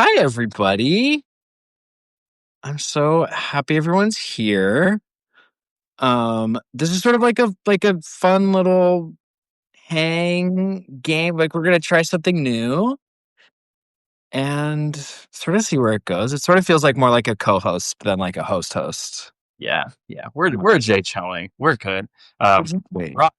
Hi, everybody. I'm so happy everyone's here. This is sort of like a fun little hang game. Like we're gonna try something new and sort of see where it goes. It sort of feels like more like a co-host than like a host. Yeah. We're Jay Chilling. We're good. Um, Wait. we're on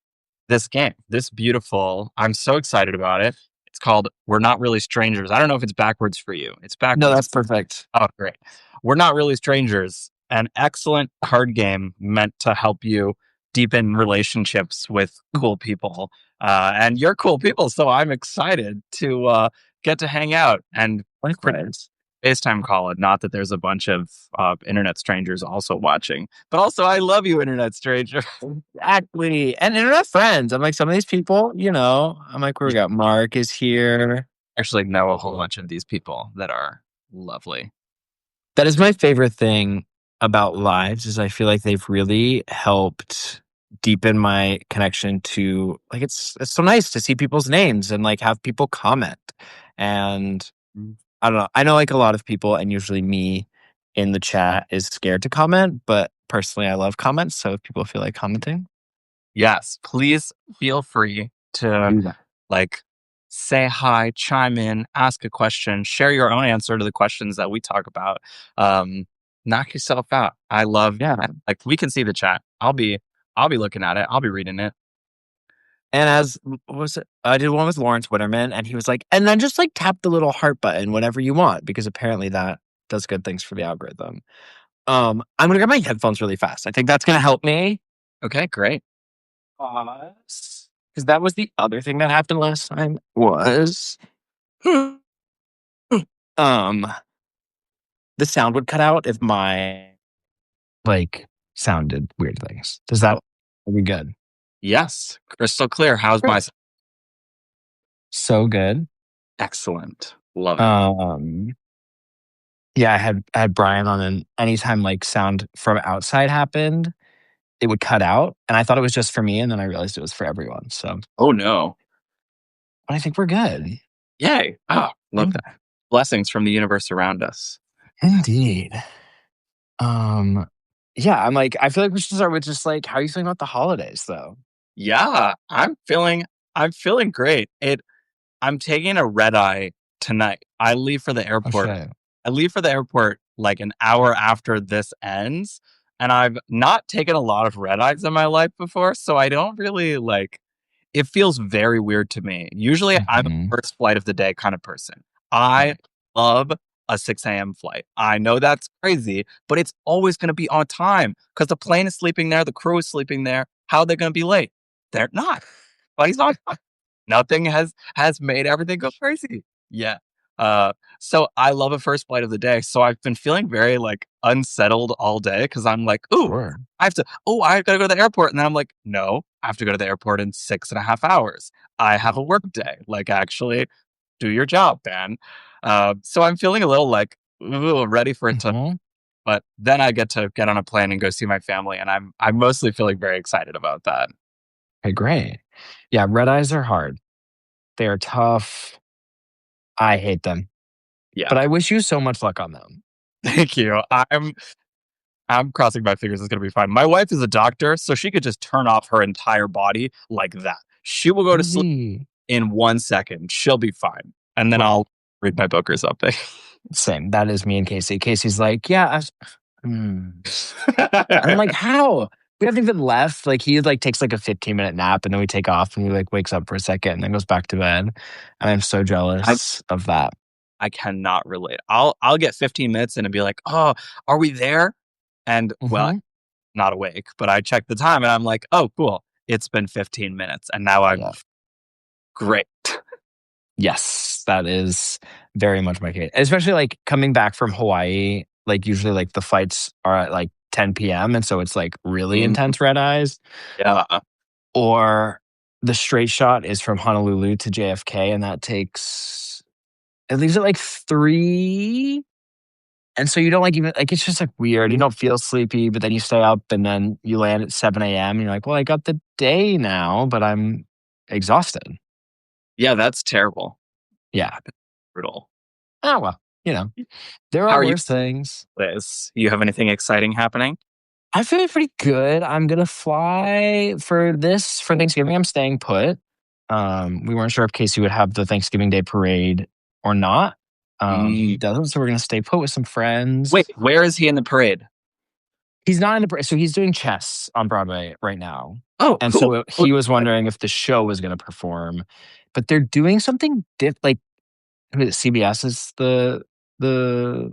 this game, this beautiful. I'm so excited about it. It's called "We're Not Really Strangers." I don't know if it's backwards for you. It's No, backwards. that's perfect. Oh, great. We're Not Really Strangers. An excellent card game meant to help you deepen relationships with cool people. And you're cool people, so I'm excited to get to hang out and Likewise. FaceTime call it. Not that there's a bunch of internet strangers also watching, but also I love you, internet stranger. Exactly. And internet friends. I'm like some of these people, I'm like, we got Mark is here. Actually know a whole bunch of these people that are lovely. That is my favorite thing about lives is I feel like they've really helped deepen my connection to like it's so nice to see people's names and like have people comment. And I don't know. I know like a lot of people and usually me in the chat is scared to comment, but personally I love comments. So if people feel like commenting. Yes, please feel free to like say hi, chime in, ask a question, share your own answer to the questions that we talk about. Knock yourself out. I love like we can see the chat. I'll be looking at it. I'll be reading it. And what was it? I did one with Lawrence Witterman, and he was like, and then just like tap the little heart button whenever you want, because apparently that does good things for the algorithm. I'm gonna grab my headphones really fast. I think that's gonna help me. Okay, great. Pause. Because that was the other thing that happened last time was the sound would cut out if my like sounded weird things. Are we good? Yes, crystal clear. How's my So good. excellent? Love it. Yeah, I had Brian on, and anytime like sound from outside happened, it would cut out, and I thought it was just for me, and then I realized it was for everyone. So, Oh no. but I think we're good. Yay. Love that. Blessings from the universe around us. Indeed. Yeah, I'm like, I feel like we should start with just like, how are you feeling about the holidays, though? Yeah, I'm feeling great. I'm taking a red eye tonight. I leave for the airport. Okay. I leave for the airport like an hour after this ends, and I've not taken a lot of red eyes in my life before, so I don't really like it feels very weird to me. Usually I'm a first flight of the day kind of person. I love a 6 a.m. flight. I know that's crazy, but it's always going to be on time because the plane is sleeping there, the crew is sleeping there. How are they going to be late? They're not. Flight's on time. Nothing has made everything go crazy. Yeah. So I love a first flight of the day. So I've been feeling very like unsettled all day because I'm like, Sure. I gotta go to the airport. And then I'm like, no, I have to go to the airport in 6.5 hours. I have a work day. Like, actually, do your job, man. So I'm feeling a little like ready for it to, but then I get to get on a plane and go see my family, and I'm mostly feeling very excited about that. Okay, great. Yeah, red eyes are hard. They are tough. I hate them, Yeah, but I wish you so much luck on them. thank you. I'm crossing my fingers. It's gonna be fine. My wife is a doctor, so she could just turn off her entire body like that. She will go to sleep Easy. in 1 second. She'll be fine, and then I'll read my book or something. Same. That is me and Casey. Casey's like, yeah, and I'm like, how? We haven't even left. Like he like takes like a 15-minute nap and then we take off and he like wakes up for a second and then goes back to bed. And I'm so jealous of that. I cannot relate. I'll get 15 minutes and be like, oh, are we there? And well, not awake, but I check the time and I'm like, oh, cool. It's been 15 minutes and now I'm great. Yes, that is very much my case. Especially like coming back from Hawaii, like usually like the flights are at like 10 p.m. And so it's like really intense red eyes. Yeah. Or the straight shot is from Honolulu to JFK and it leaves at like 3. And so you don't like even like it's just like weird. You don't feel sleepy, but then you stay up and then you land at 7 a.m. and you're like, well, I got the day now, but I'm exhausted. Yeah, that's terrible. Yeah. Brutal. Oh well. you know, there How are are you worse things. this? You have anything exciting happening? I feel pretty good. I'm gonna fly for Thanksgiving. I'm staying put. We weren't sure if Casey would have the Thanksgiving Day parade or not. He Mm. doesn't, so we're gonna stay put with some friends. Wait, where is he in the parade? He's not in the parade, so he's doing chess on Broadway right now, Oh, and cool. so he was wondering if the show was gonna perform, but they're doing something like who is it, CBS is the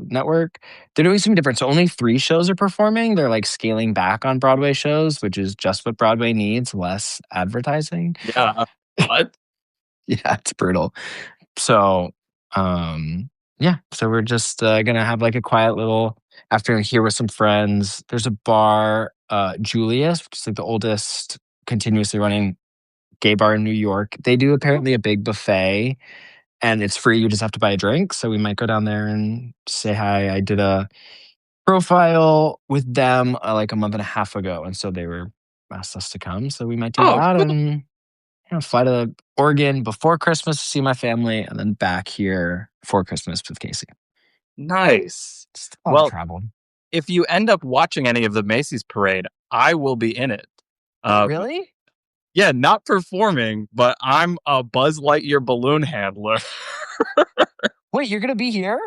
network. They're doing something different. So only 3 shows are performing. They're like scaling back on Broadway shows, which is just what Broadway needs, less advertising. Yeah. What? Yeah, it's brutal. So, yeah, so we're just gonna have like a quiet little afternoon here with some friends. There's a bar, Julius, which is like the oldest continuously running gay bar in New York. They do apparently a big buffet and it's free. You just have to buy a drink. So we might go down there and say hi. I did a profile with them like a month and a half ago, and so they were asked us to come. So we might do Oh, that cool. and fly to Oregon before Christmas to see my family, and then back here for Christmas with Casey. Nice. It's a lot of Well, travel. if you end up watching any of the Macy's parade, I will be in it. Wait, Um, really? yeah, not performing, but I'm a Buzz Lightyear balloon handler. Wait, you're gonna be here?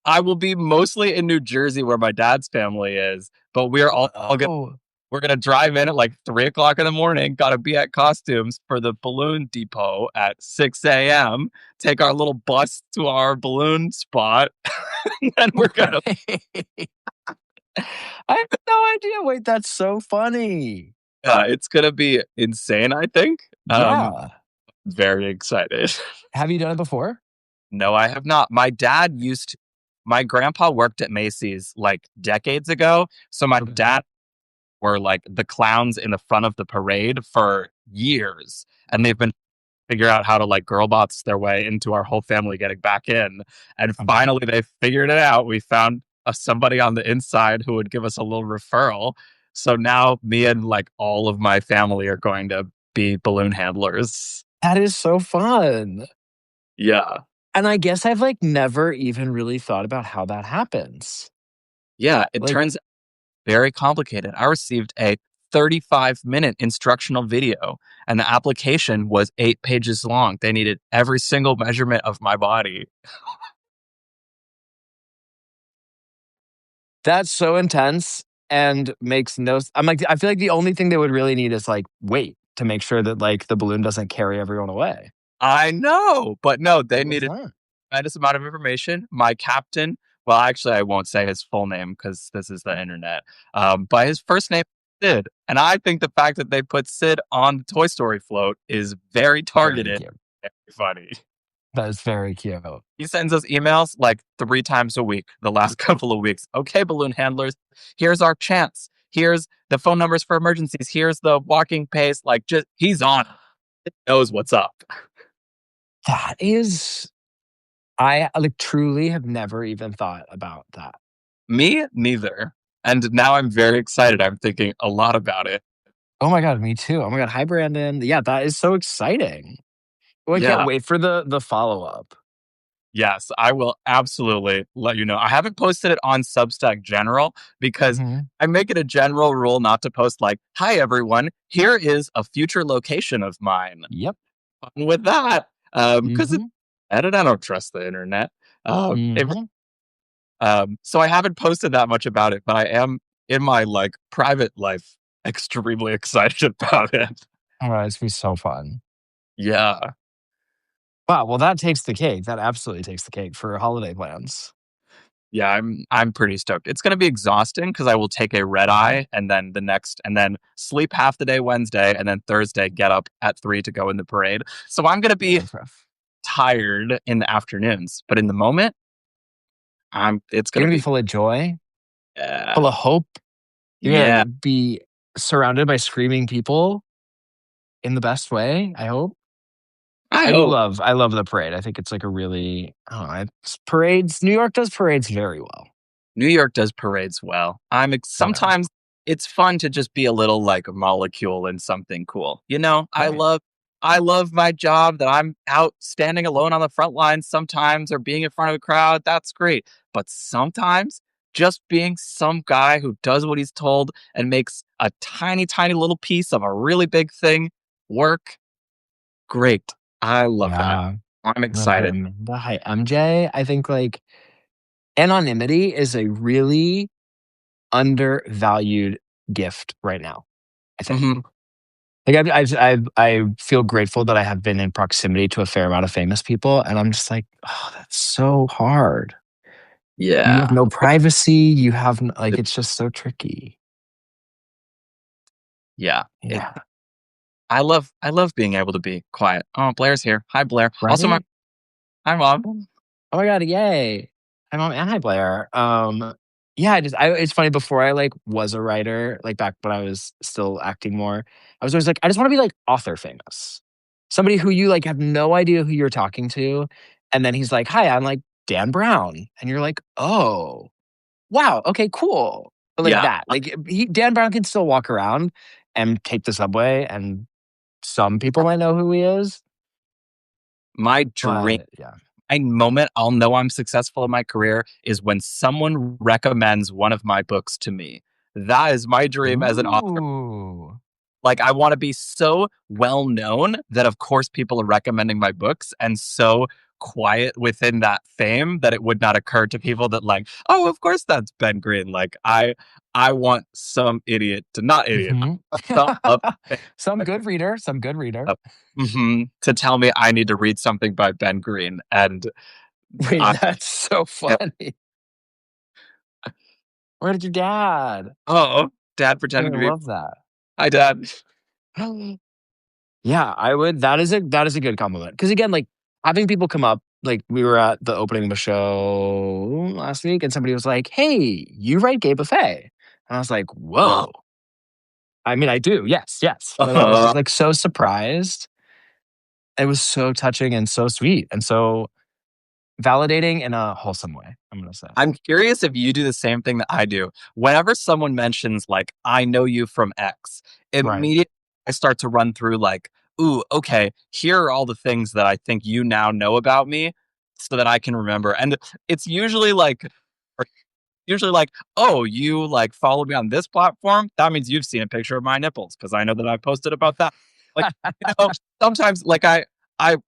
I will be mostly in New Jersey where my dad's family is, but Oh, we're gonna drive in at like 3 o'clock in the morning. Got to be at costumes for the balloon depot at 6 a.m. Take our little bus to our balloon spot, and then we're gonna. wait. I have no idea. Wait, that's so funny. It's gonna be insane. I think. Yeah. Very excited. Have you done it before? No, I have not. My grandpa worked at Macy's like decades ago. So my Okay. dad were like the clowns in the front of the parade for years. And they've been figure out how to like girl bots their way into our whole family getting back in. And Okay. finally they figured it out. We found somebody on the inside who would give us a little referral. So now me and like all of my family are going to be balloon handlers. That is so fun. Yeah. And I guess I've like never even really thought about how that happens. Yeah. It Like turns very complicated. I received a 35-minute instructional video, and the application was 8 pages long. They needed every single measurement of my body. that's so intense and makes no I'm like I feel like the only thing they would really need is like weight to make sure that like the balloon doesn't carry everyone away. I know, but no, they What's needed that? a tremendous amount of information. My captain, well, actually, I won't say his full name because this is the internet, but his first name is Sid. And I think the fact that they put Sid on the Toy Story float is very Very targeted. cute. Very funny. That is very cute. He sends us emails like 3 times a week the last couple of weeks. Okay, balloon handlers, here's our chance. Here's the phone numbers for emergencies. Here's the walking pace. Like, just he's on it. He knows what's up. That is I like truly have never even thought about that. Me, neither. And now I'm very excited. I'm thinking a lot about it. Oh my god, me too. Oh my god, hi Brandon. Yeah, that is so exciting. Oh, I can't Yeah. wait for the follow-up. Yes, I will absolutely let you know. I haven't posted it on Substack General because Mhm. I make it a general rule not to post like, "Hi everyone, here is a future location of mine." Yep. Fun with that, because it's Mhm. and I don't trust the internet. Mhm. So I haven't posted that much about it, but I am in my like private life extremely excited about it. Oh, it's gonna be so fun. Yeah. Wow, well, that takes the cake. That absolutely takes the cake for holiday plans. Yeah, I'm pretty stoked. It's gonna be exhausting because I will take a red eye and then sleep half the day Wednesday and then Thursday get up at 3 to go in the parade. So I'm gonna be That's rough. tired in the afternoons, but in the moment, it's You're gonna gonna be be full of joy, yeah. full of hope. You're Yeah. gonna be surrounded by screaming people in the best way, I hope. I hope. I love the parade. I think it's like a really I don't know, it's parades New York does parades very well. New York does parades well. You know? Sometimes it's fun to just be a little like a molecule in something cool. You know, I Right. love I love my job, that I'm out standing alone on the front lines sometimes or being in front of a crowd. That's great. But sometimes just being some guy who does what he's told and makes a tiny, tiny little piece of a really big thing work. Great. I love that. Yeah. I'm excited. The hi, MJ. I think like anonymity is a really undervalued gift right now. I think. Mhm. Like I feel grateful that I have been in proximity to a fair amount of famous people, and I'm just like, oh, that's so hard. You have Yeah. no privacy. You have like it's just so tricky. Yeah. Yeah. I love being able to be quiet. Oh, Blair's here. Hi, Blair. Also, my Right. hi, mom. Oh my god, yay. Hi mom and hi Blair. Yeah, it's funny before I like was a writer, like back when I was still acting more, I was always like, I just want to be like author famous. Somebody who you like have no idea who you're talking to. And then he's like, hi, I'm like Dan Brown. And you're like, oh, wow, okay, cool. But like Yeah. that. Like Dan Brown can still walk around and take the subway and some people might know who he is. My dream But yeah. my moment I'll know I'm successful in my career is when someone recommends one of my books to me. That is my dream as an author. Ooh. Like, I wanna be so well known that, of course, people are recommending my books, and so quiet within that fame that it would not occur to people that, like, "Oh, of course that's Ben Greene." Like, I want some idiot to not idiot, Mhm. some up Some good reader, some good reader. to tell me I need to read something by Ben Greene, and Wait, I that's so funny. Where did your dad? oh, dad I pretending to be love that. hi, dad. Yeah, I would that is a good compliment. Because again, like, having people come up like, we were at the opening of a show last week, and somebody was like, "Hey, you write gay buffet." And I was like, "Whoa." I mean, I do, yes, yes, but I was just, like, so surprised. It was so touching and so sweet and so validating in a wholesome way, I'm gonna say. I'm curious if you do the same thing that I do. Whenever someone mentions, like, "I know you from X," Right. immediately I start to run through, like, "Ooh, okay, here are all the things that I think you now know about me so that I can remember." And it's usually like, "Oh, you, like, follow me on this platform? That means you've seen a picture of my nipples because I know that I posted about that." Like, sometimes, like, I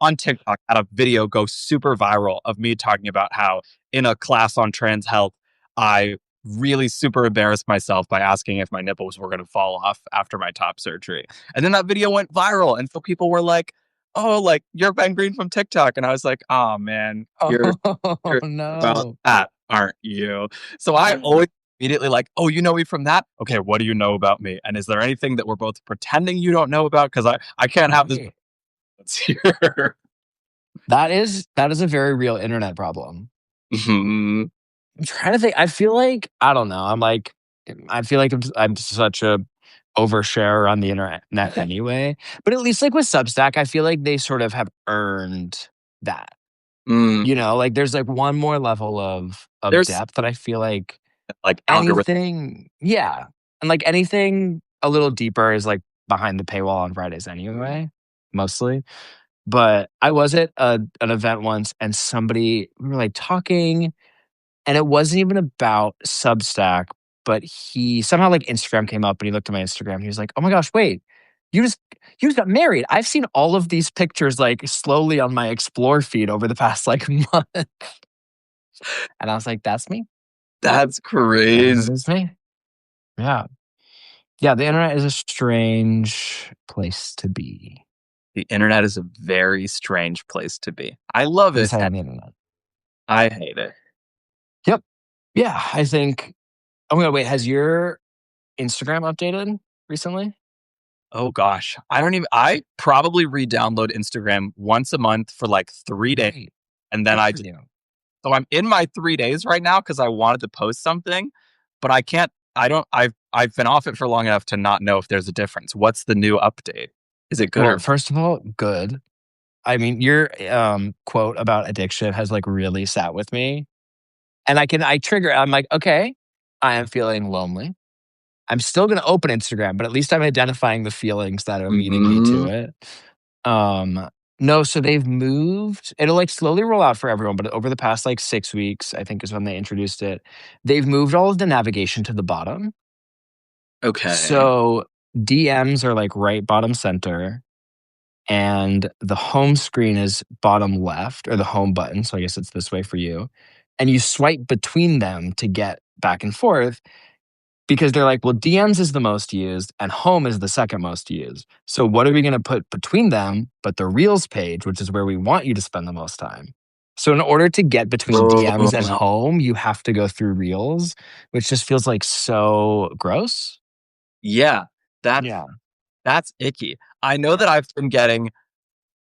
on TikTok had a video go super viral of me talking about how in a class on trans health, I really super embarrassed myself by asking if my nipples were gonna fall off after my top surgery. And then that video went viral, and so people were like, "Oh, like, you're Ben Green from TikTok." And I was like, "Oh, man, Oh, you're about no. that, aren't you?" So I always immediately like, "Oh, you know me from that? Okay, what do you know about me? And is there anything that we're both pretending you don't know about? Because I can't have this Right. here." That is a very real internet problem. Mhm. I'm trying to think. I feel like I don't know. I feel like I'm such a oversharer on the internet anyway. But at least like with Substack, I feel like they sort of have earned that. Mm. You know, like there's like one more level of There's, depth that I feel like like, algorithm. anything, yeah, and like anything a little deeper is like behind the paywall on Fridays anyway, mostly. But I was at an event once, and somebody we were like talking and it wasn't even about Substack, but he somehow like Instagram came up and he looked at my Instagram and he was like, "Oh my gosh, wait, you just you just got married. I've seen all of these pictures like slowly on my explore feed over the past like month." And I was like, "That's me. That's That crazy. is me." Yeah. Yeah, the internet is a strange place to be. The internet is a very strange place to be. I love Please it, say and on the internet. I hate it. Yep. Yeah, I think oh my god, wait, has your Instagram updated recently? Oh gosh, I probably re-download Instagram once a month for, like, 3 days, Great. and then Good I for just you. so I'm in my 3 days right now because I wanted to post something, but I can't I don't I've been off it for long enough to not know if there's a difference. What's the new update? Is it good Well, or first of all, good. I mean, your, quote about addiction has, like, really sat with me, and I trigger I'm like, "Okay, I am feeling lonely. I'm still gonna open Instagram, but at least I'm identifying the feelings that are leading me to Mhm. it." Um, no, so they've moved. It'll like slowly roll out for everyone, but over the past like 6 weeks, I think is when they introduced it. They've moved all of the navigation to the bottom. Okay. So DMs are like right bottom center, and the home screen is bottom left, or the home button. So I guess it's this way for you. And you swipe between them to get back and forth because they're like, well, DMs is the most used and home is the second most used. So what are we going to put between them but the Reels page, which is where we want you to spend the most time? So in order to get between DMs and Oh, home, you have to go through Reels, which just feels like so gross. yeah. That's Yeah. that's icky. I know that I've been getting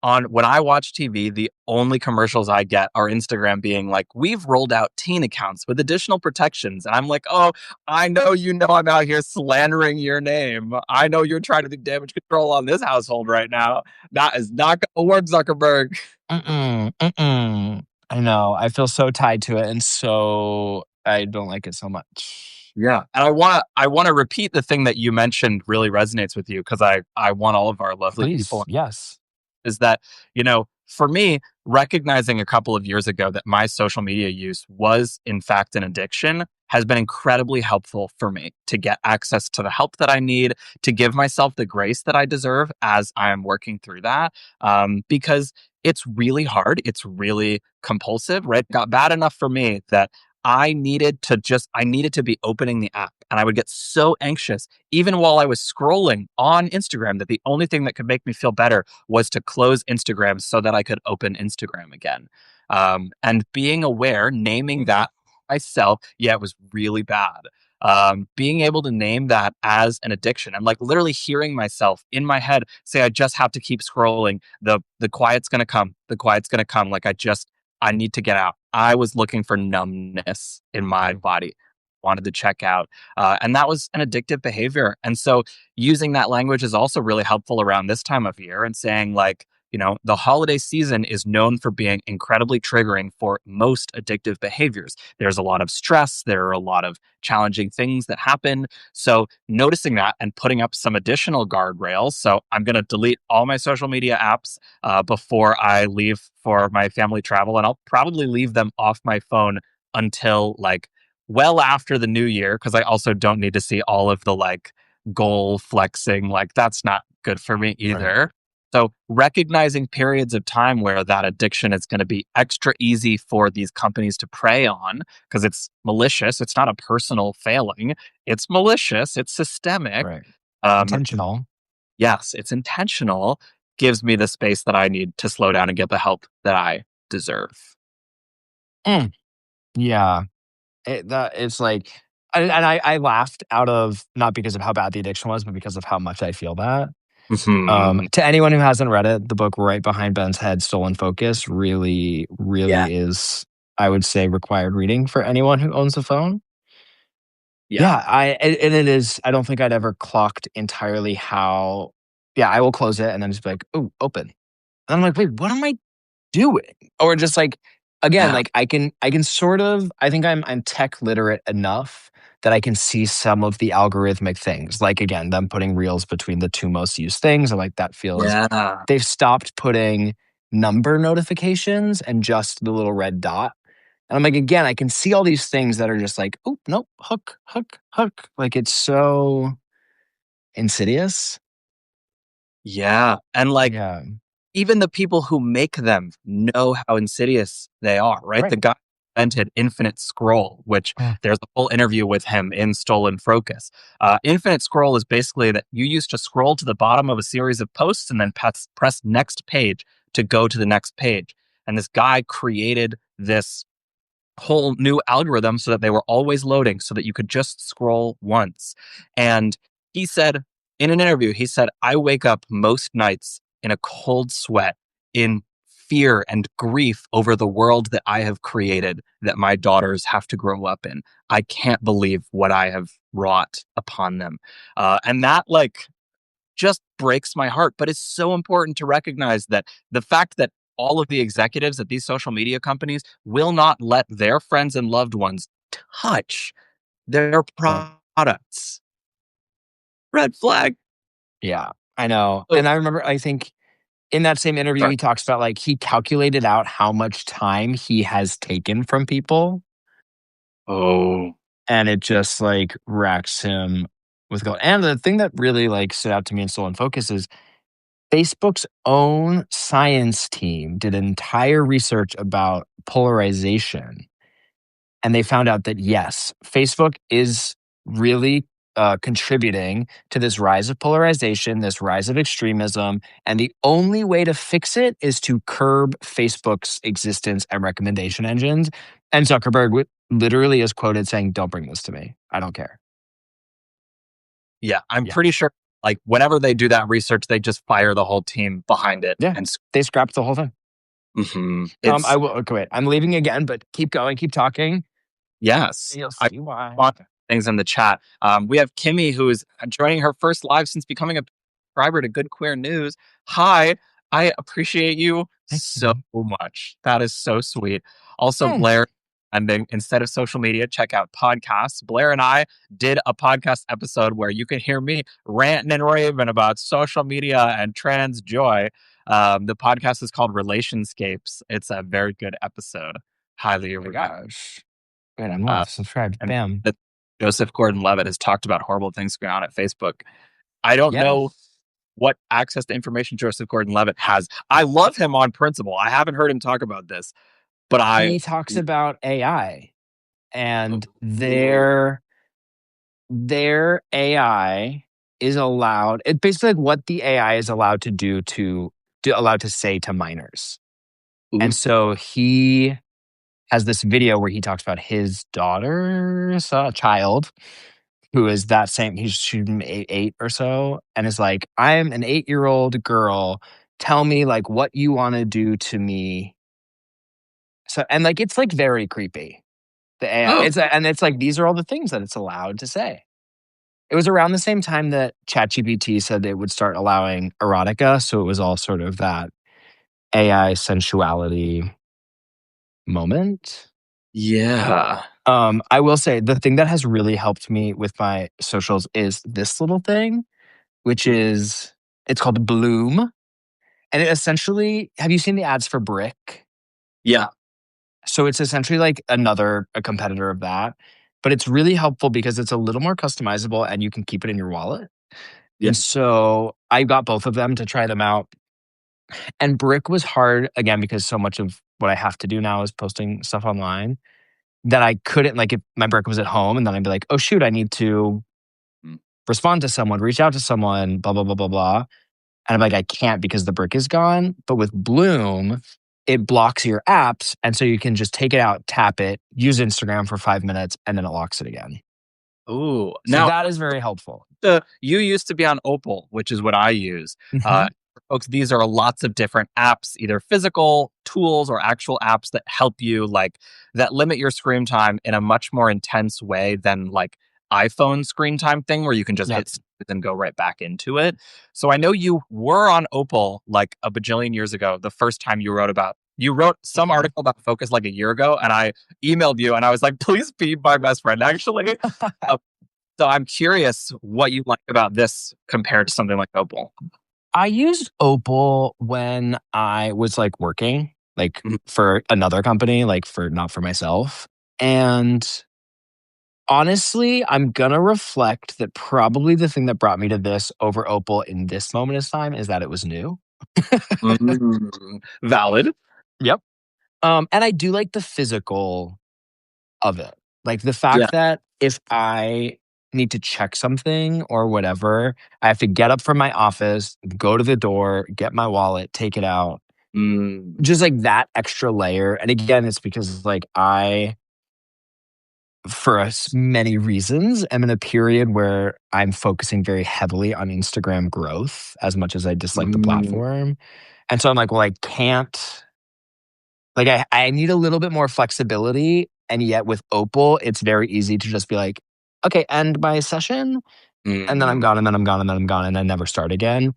on when I watch TV, the only commercials I get are Instagram being like, "We've rolled out teen accounts with additional protections." And I'm like, "Oh, I know I'm out here slandering your name. I know you're trying to do damage control on this household right now. That is not gonna work, Zuckerberg." Mm-mm, mm-mm. I know. I feel so tied to it, and so I don't like it so much. Yeah. And I wanna repeat the thing that you mentioned really resonates with you because I want all of our lovely Please, people yes. is that, for me, recognizing a couple of years ago that my social media use was, in fact, an addiction has been incredibly helpful for me to get access to the help that I need, to give myself the grace that I deserve as I am working through that. Because it's really hard. It's really compulsive, right? It got bad enough for me that I needed to be opening the app and I would get so anxious even while I was scrolling on Instagram that the only thing that could make me feel better was to close Instagram so that I could open Instagram again. And being aware, naming that myself, yeah, it was really bad. Being able to name that as an addiction and like literally hearing myself in my head say, I just have to keep scrolling. The quiet's gonna come. The quiet's gonna come. I need to get out. I was looking for numbness in my body, wanted to check out. And that was an addictive behavior. And so using that language is also really helpful around this time of year and saying, like, the holiday season is known for being incredibly triggering for most addictive behaviors. There's a lot of stress, there are a lot of challenging things that happen. So, noticing that and putting up some additional guardrails. So, I'm going to delete all my social media apps before I leave for my family travel, and I'll probably leave them off my phone until like well after the new year because I also don't need to see all of the like goal flexing. Like, that's not good for me Right. either. So, recognizing periods of time where that addiction is going to be extra easy for these companies to prey on because it's malicious. It's not a personal failing, it's malicious, it's systemic. Right. Um, Intentional. yes, it's intentional, gives me the space that I need to slow down and get the help that I deserve. Mm, yeah. It's like, and I laughed out of not because of how bad the addiction was, but because of how much I feel that. Mhm. To anyone who hasn't read it, the book Right Behind Ben's Head, Stolen Focus, really, Yeah, really is, I would say, required reading for anyone who owns a phone. yeah, Yeah, and it is. I don't think I'd ever clocked entirely how. Yeah, I will close it and then just be like, "Oh, open." And I'm like, "Wait, what am I doing?" Or just like, again, yeah, like I can sort of. I think I'm tech literate enough that I can see some of the algorithmic things. Like again, them putting reels between the two most used things. I'm like, that feels. yeah. They've stopped putting number notifications and just the little red dot. And I'm like, again, I can see all these things that are just like, oh, nope, hook, hook, hook. Like it's so insidious. Yeah, and, like, Yeah. even the people who make them know how insidious they are, right? The Right. guy who invented Infinite Scroll, which Mm. there's a whole interview with him in Stolen Focus. Infinite Scroll is basically that you used to scroll to the bottom of a series of posts and then press next page to go to the next page. And this guy created this whole new algorithm so that they were always loading so that you could just scroll once. And he said in an interview, he said, I wake up most nights in a cold sweat in fear and grief over the world that I have created that my daughters have to grow up in. I can't believe what I have wrought upon them. And that, like, just breaks my heart. But it's so important to recognize that the fact that all of the executives at these social media companies will not let their friends and loved ones touch their Right. products. Red flag. Yeah. I know. Oh, And I remember, I think in that same interview, Sure. he talks about like he calculated out how much time he has taken from people, Oh, and it just like racks him with gold. And the thing that really like stood out to me in Soul in Focus is Facebook's own science team did entire research about polarization. And they found out that yes, Facebook is really contributing to this rise of polarization, this rise of extremism. And the only way to fix it is to curb Facebook's existence and recommendation engines. And Zuckerberg literally is quoted saying, "Don't bring this to me. I don't care." yeah. I'm Yeah. pretty sure, like, whenever they do that research, they just fire the whole team behind it. Yeah. And They scrapped the whole thing. I it's, will, okay, wait. I'm leaving again, but keep going, keep talking. yes. You'll I see why. want things in the chat. We have Kimmy, who is joining her first live since becoming a subscriber to Good Queer News. Hi, I appreciate you Thank so you. much. That is so sweet. Also, Hmm. Blair, and then instead of social media, check out podcasts. Blair and I did a podcast episode where you can hear me ranting and raving about social media and trans joy. The podcast is called Relationscapes. It's a very good episode. Highly Oh my recommend. gosh. Wait, I'm Uh, live. Subscribed. and Bam. that Joseph Gordon-Levitt has talked about horrible things going on at Facebook. I don't know Yes. what access to information Joseph Gordon-Levitt has. I love him on principle. I haven't heard him talk about this, but I. He talks about AI and Ooh. their AI is allowed, it basically like what the AI is allowed to allowed to say to minors. And Ooh. so he has this video where he talks about his daughter's child who is that same, she's eight or so, and is like, "I'm an 8-year-old girl. Tell me like what you want to do to me." So, and like it's like very creepy. The AI, and it's like these are all the things that it's allowed to say. It was around the same time that ChatGPT said they would start allowing erotica, so it was all sort of that AI sensuality moment. Yeah. I will say the thing that has really helped me with my socials is this little thing, which Ooh. is it's called Bloom, and it essentially, have you seen the ads for Brick? Yeah. So it's essentially like a competitor of that, but it's really helpful because it's a little more customizable and you can keep it in your wallet. Yeah. And so I got both of them to try them out. And Brick was hard again because so much of what I have to do now is posting stuff online that I couldn't, like if my Brick was at home and then I'd be like, "Oh shoot, I need to Mm. respond to someone, reach out to someone, blah blah blah blah blah." And I'm like, I can't because the brick is gone. But with Bloom, it blocks your apps. And so you can just take it out, tap it, use Instagram for 5 minutes, and then it locks it again. Ooh. So Now, that is very helpful. you used to be on Opal, which is what I use. Mhm. Folks, these are lots of different apps, either physical tools or actual apps that help you, like, that limit your screen time in a much more intense way than like iPhone screen time thing where you can just Yep. hit snooze and go right back into it. So I know you were on Opal like a bajillion years ago. The first time you wrote some Mhm. article about Focus like a year ago, and I emailed you and I was like, please be my best friend, actually. Uh, so I'm curious what you like about this compared to something like Opal. I used Opal when I was like working, like Mhm. for another company, like for not for myself. And honestly, I'm gonna reflect that probably the thing that brought me to this over Opal in this moment of time is that it was new. Valid. Yep. And I do like the physical of it. Like the Yeah. fact that if I need to check something or whatever, I have to get up from my office, go to the door, get my wallet, take it out. Mm, Just like that extra layer. And again, it's because like for many reasons, am in a period where I'm focusing very heavily on Instagram growth as much as I dislike the mm, platform. And so I'm like, well, I can't. Like I need a little bit more flexibility. And yet with Opal, it's very easy to just be like, okay, end my session. And then I'm mm. gone, and then I'm gone, and then I'm gone, and I never start again.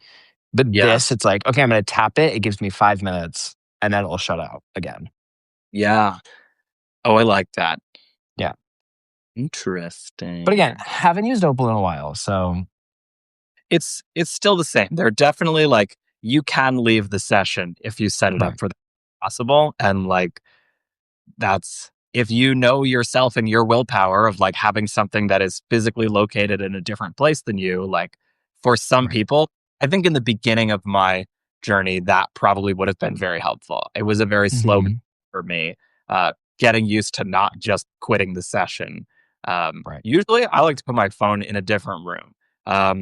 But this, Yes. it's like, okay, I'm gonna tap it. It gives me 5 minutes, and then it'll shut out again. Yeah. Oh, I like that. Yeah. But again, Interesting. haven't used Opal in a while. So It's still the same. They're definitely like you can leave the session if you set it up Right. for that possible. And like, that's if you know yourself and your willpower of like having something that is physically located in a different place than you, like for some Right. people, I think in the beginning of my journey, that probably would have been very helpful. It was a very slow Hmm. for me, getting used to not just quitting the session. Right. Usually I like to put my phone in a different room.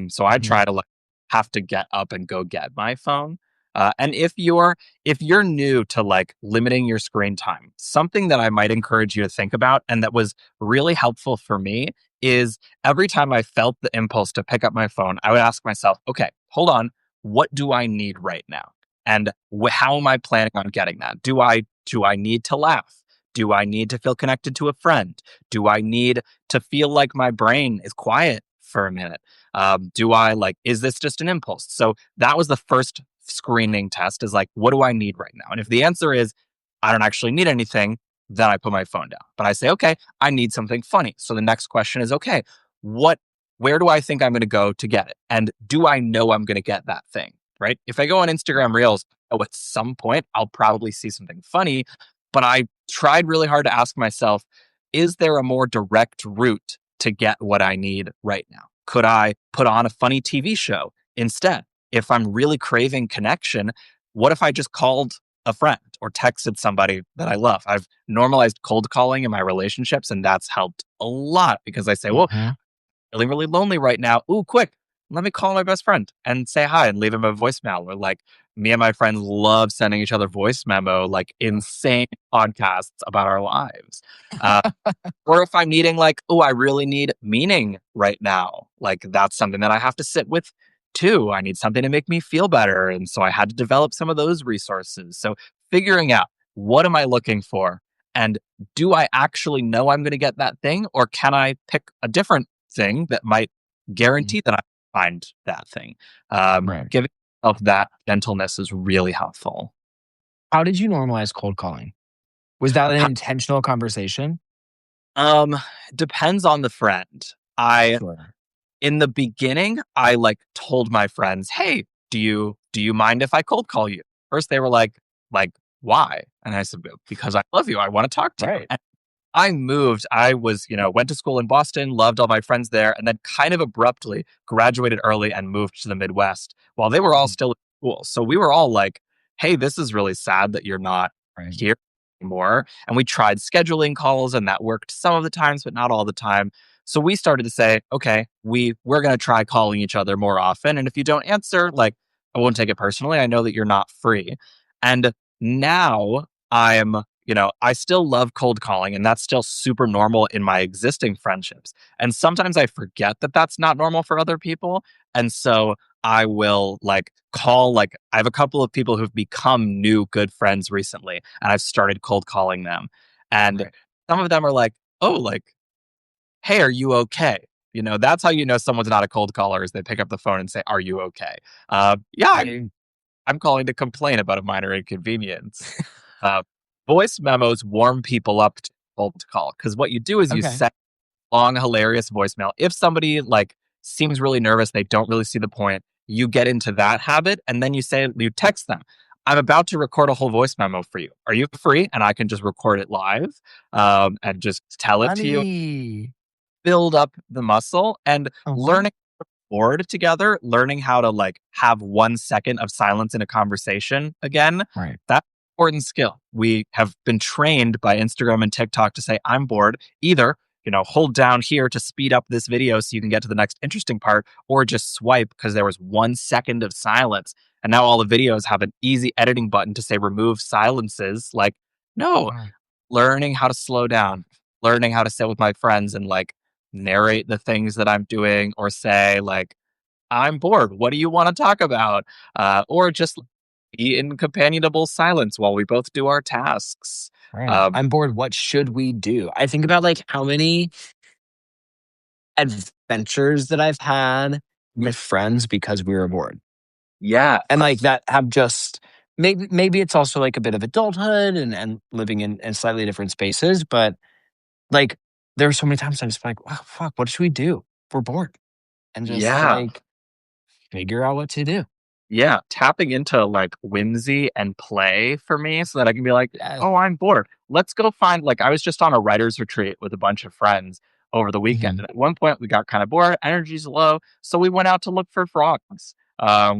So I Hmm. try to like have to get up and go get my phone. And if you're new to like limiting your screen time, something that I might encourage you to think about and that was really helpful for me is every time I felt the impulse to pick up my phone, I would ask myself, okay, hold on, what do I need right now? And how am I planning on getting that? Do I need to laugh? Do I need to feel connected to a friend? Do I need to feel like my brain is quiet for a minute? Do I like, is this just an impulse? So that was the first screening test is like, what do I need right now? And if the answer is, I don't actually need anything, then I put my phone down. But I say, okay, I need something funny. So the next question is, okay, what, where do I think I'm going to go to get it? And do I know I'm going to get that thing? Right. If I go on Instagram Reels, oh, at some point, I'll probably see something funny. But I tried really hard to ask myself, is there a more direct route to get what I need right now? Could I put on a funny TV show instead? If I'm really craving connection, what if I just called a friend or texted somebody that I love? I've normalized cold calling in my relationships, and that's helped a lot because I say, well, Hmm. feeling really lonely right now. Ooh, quick, let me call my best friend and say hi and leave him a voicemail. Or like me and my friends love sending each other voice memo, like insane podcasts about our lives. Uh, or if I'm needing like, oh, I really need meaning right now. Like that's something that I have to sit with too. I need something to make me feel better. And so I had to develop some of those resources. So figuring out what am I looking for? And do I actually know I'm going to get that thing? Or can I pick a different thing that might guarantee that I find that thing? Right. Giving yourself that gentleness is really helpful. How did you normalize cold calling? Was that an intentional conversation? Um, Depends on the friend. I Sure. In the beginning, I like told my friends, "Hey, do you mind if I cold call you?" First, they were like, "Why?" And I said, "Because I love you. I want to talk to you." Right. And I moved. I was, went to school in Boston, loved all my friends there, and then kind of abruptly graduated early and moved to the Midwest while they were all Mhm. still in school. So we were all like, "Hey, this is really sad that you're not Right. here anymore." And we tried scheduling calls, and that worked some of the times, but not all the time. So we started to say, okay, we're going to try calling each other more often. And if you don't answer, like, I won't take it personally. I know that you're not free. And now I still love cold calling and that's still super normal in my existing friendships. And sometimes I forget that that's not normal for other people. And so I will like call, like, I have a couple of people who've become new good friends recently, and I've started cold calling them. And Right. some of them are like, oh, like, hey, are you okay? That's how you know someone's not a cold caller is they pick up the phone and say, are you okay? Yeah, Right. I'm calling to complain about a minor inconvenience. Uh, Voice memos warm people up to cold call because what you do is you Okay. set long, hilarious voicemail. If somebody like seems really nervous, they don't really see the point, you get into that habit and then you text them. I'm about to record a whole voice memo for you. Are you free? And I can just record it live and just tell it to you, Funny. build up the muscle and Uh-huh. learning board together, learning how to like have 1 second of silence in a conversation again. Right. That's an important skill. We have been trained by Instagram and TikTok to say, I'm bored. Either, hold down here to speed up this video so you can get to the next interesting part, or just swipe because there was 1 second of silence. And now all the videos have an easy editing button to say remove silences. Like, no, Wow. learning how to slow down, learning how to sit with my friends and like narrate the things that I'm doing or say like, I'm bored. What do you want to talk about? Or just be in companionable silence while we both do our tasks. Right. Um, I'm bored. What should we do? I think about like how many adventures that I've had with friends because we were bored. yeah, And like that have just maybe it's also like a bit of adulthood and living in slightly different spaces. But like there are so many times I'm just like, wow, fuck, what should we do? We're bored. And just yeah. like figure out what to do. Yeah, tapping into like whimsy and play for me so that I can be like, Yes. oh, I'm bored. Let's go find, like, I was just on a writer's retreat with a bunch of friends over the weekend. Mhm. And at one point, we got kind of bored, energy's low. So we went out to look for frogs.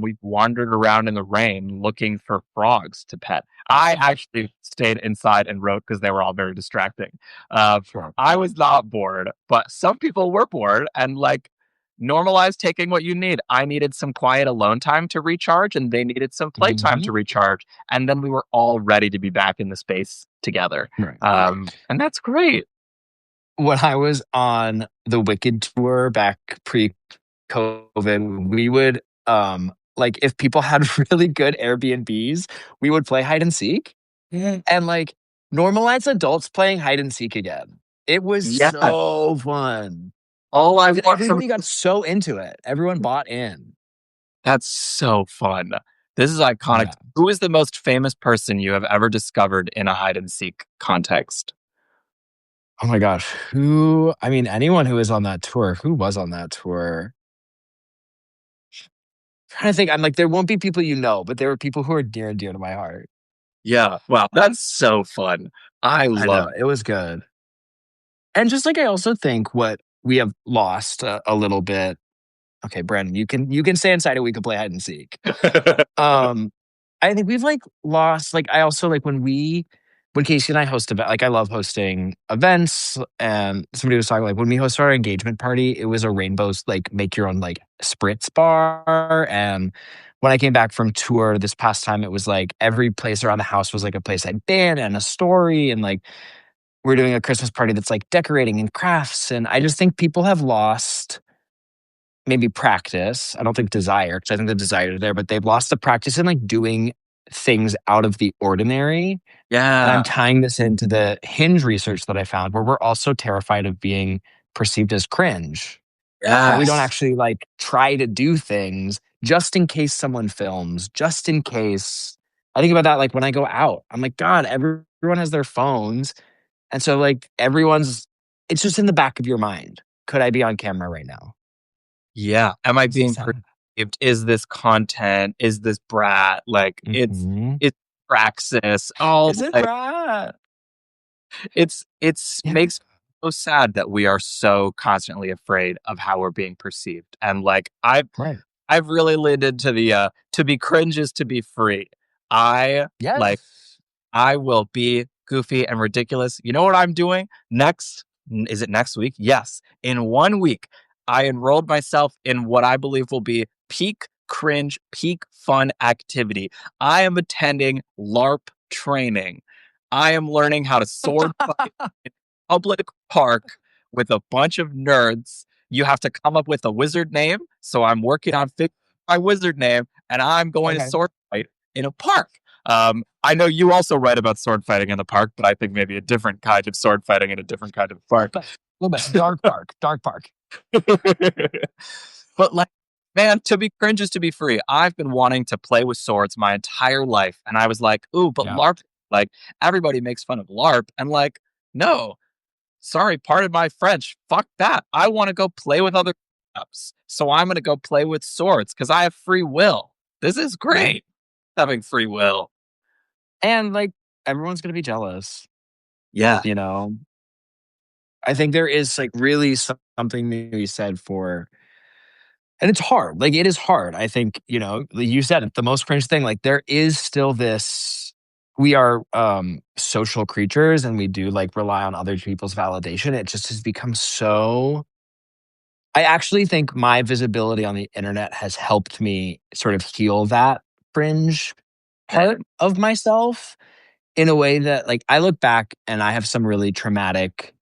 We wandered around in the rain looking for frogs to pet. I actually stayed inside and wrote because they were all very distracting. Uh, Sure. I was not bored, but some people were bored and like normalize taking what you need. I needed some quiet alone time to recharge, and they needed some playtime Mhm. to recharge. And then we were all ready to be back in the space together. Right. And that's great. When I was on the Wicked tour back pre-COVID, we would like if people had really good Airbnbs, we would play hide and seek and like normalize adults playing hide and seek again. It was Yeah. so fun. All I want from Everybody got so into it. Everyone bought in. that's so fun. This is iconic. Yeah. Who is the most famous person you have ever discovered in a hide and seek context? Oh my gosh. Who, I mean, anyone who was on that tour, who was on that tour? Trying to think, I'm like, there won't be people you know, but there were people who are near and dear to my heart. Yeah. Wow. That's so fun. I I love know, it was good. And just like I also think what we have lost a little bit. Okay, Brandon, you can stay inside and we can play hide and seek. it. Um, I think we've like lost like I also like when Casey and I host event like I love hosting events and somebody was talking like when we hosted our engagement party, it was a rainbows like make your own like spritz bar. And when I came back from tour this past time, it was like every place around the house was like a place I'd been and a story. And like we're doing a Christmas party that's like decorating and crafts. And I just think people have lost maybe practice. I don't think desire, because I think the desire is there, but they've lost the practice in like doing things out of the ordinary. And I'm Yeah. tying this into the Hinge research that I found, where we're also terrified of being perceived as cringe, that we don't Yes. actually like try to do things just in case someone films, just in case. I think about that like when I go out. I'm like, God, everyone has their phones. And so like it's just in the back of your mind. Could I be on camera right now? Yeah. Am I It's being sad. perceived? Is this content? Is this brat? Like Mhm. it's praxis. All Is it like right? it's Yeah. makes me so sad that we are so constantly afraid of how we're being perceived. And like Right. I've really leaned into the to be cringe is to be free. I like Yes. I will be goofy and ridiculous. You know what I'm doing next? Is it next week? Yes. In 1 week, I enrolled myself in what I believe will be peak cringe, peak fun activity. I am attending LARP training. I am learning how to sword fight in a public park with a bunch of nerds. You have to come up with a wizard name. So I'm working on figuring my wizard name and I'm going to Okay. sword fight in a park. I know you also write about sword fighting in the park, but I think maybe a different kind of sword fighting in a different kind of park. A little bit. Dark park. Dark park. But like, man, to be cringe is to be free. I've been wanting to play with swords my entire life, and I was like, ooh, but Yeah. LARP, like everybody makes fun of LARP, and like, no, sorry, pardon my French, fuck that. I want to go play with other ups, so I'm gonna go play with swords because I have free will. This is Yeah. great, having free will. And like everyone's gonna be jealous, Yeah. you know. I think there is like really something to be said for and it's hard. Like it is hard. I think, like you said it, the most cringe thing, like there is still this we are social creatures and we do like rely on other people's validation. It just has become so I actually think my visibility on the internet has helped me sort of heal that cringe part of myself in a way that like I look back and I have some really traumatic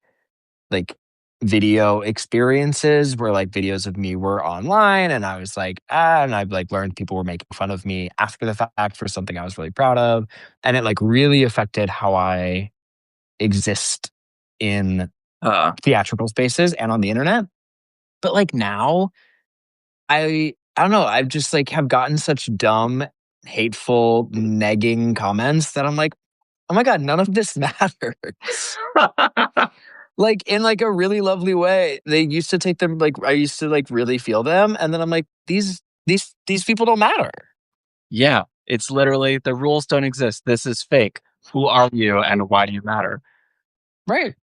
like video experiences where like videos of me were online and I was like, and I've like learned people were making fun of me after the fact for something I was really proud of. And it like really affected how I exist in Uh, theatrical spaces and on the internet. But like now I don't know, I've just like have gotten such dumb, hateful, negging comments that I'm like, "Oh my god, none of this matters." Like, in like a really lovely way. They used to take them like I used to like really feel them, and then I'm like, these people don't matter. Yeah, it's literally the rules don't exist. This is fake. Who are you and why do you matter? Right.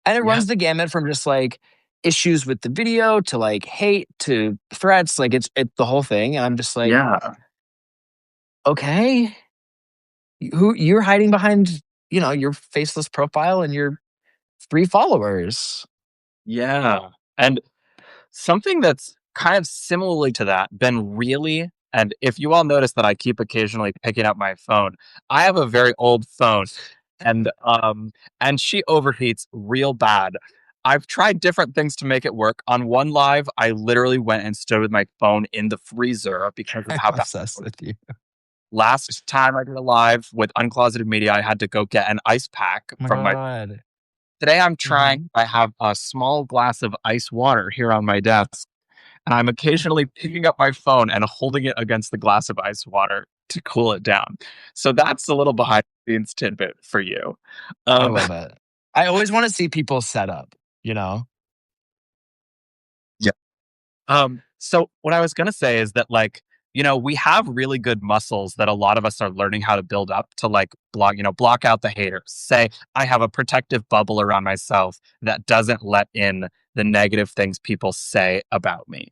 And it Yeah. runs the gamut from just like issues with the video to like hate to threats. Like it's the whole thing. And I'm just like, Yeah. okay, who you're hiding behind, your faceless profile and your 3 followers. Yeah. And something that's kind of similarly to that, been really and if you all notice that I keep occasionally picking up my phone, I have a very old phone and she overheats real bad. I've tried different things to make it work. On one live, I literally went and stood with my phone in the freezer because of I'm how bad it obsessed was. with you. Last time I did a live with Uncloseted Media, I had to go get an ice pack Oh my from my God. today I'm trying Mhm. I have a small glass of ice water here on my desk, and I'm occasionally picking up my phone and holding it against the glass of ice water to cool it down. So that's a little behind the scenes tidbit for you. I Um, love it. I always want to see people set up, you know? so what I was gonna say is that we have really good muscles that a lot of us are learning how to build up to block out the haters. Say, I have a protective bubble around myself that doesn't let in the negative things people say about me.